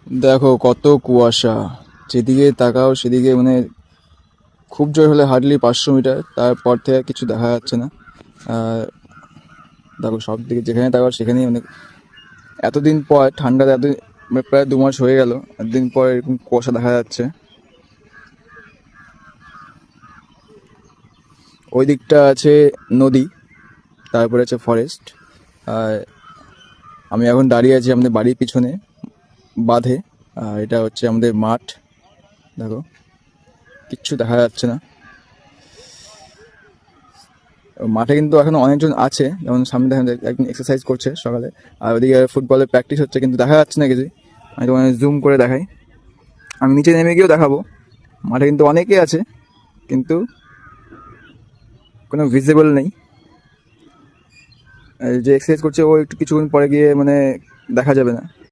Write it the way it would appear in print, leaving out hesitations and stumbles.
দেখো কত কুয়াশা, যেদিকে তাকাও সেদিকে মানে খুব জোর হলে হার্ডলি 500 মিটার, তারপর থেকে কিছু দেখা যাচ্ছে না। আর দেখো সব দিকে যেখানে তাকাও সেখানেই মানে এতদিন পর ঠান্ডাতে এত মানে প্রায় 2 মাস হয়ে গেল, এতদিন পর এরকম কুয়াশা দেখা যাচ্ছে। ওই দিকটা আছে নদী, তারপরে আছে ফরেস্ট। আর আমি এখন দাঁড়িয়ে আছি আমাদের বাড়ির পিছনে বাঁধে। আর এটা হচ্ছে আমাদের মাঠ। দেখো কিচ্ছু দেখা যাচ্ছে না। মাঠে কিন্তু এখনো অনেকজন আছে, যেমন সামনে দেখেন একজন এক্সারসাইজ করছে সকালে। আর ওদিকে ফুটবলের প্র্যাকটিস হচ্ছে, কিন্তু দেখা যাচ্ছে না কিছুই। আমি তোমার জুম করে দেখাই, আমি নিচে নেমে গিয়েও দেখাবো। মাঠে কিন্তু অনেকেই আছে, কিন্তু কোনো ভিজিবল নেই। আর যে এক্সারসাইজ করছে ও একটু কিছুক্ষণ পরে গিয়ে মানে দেখা যাবে না।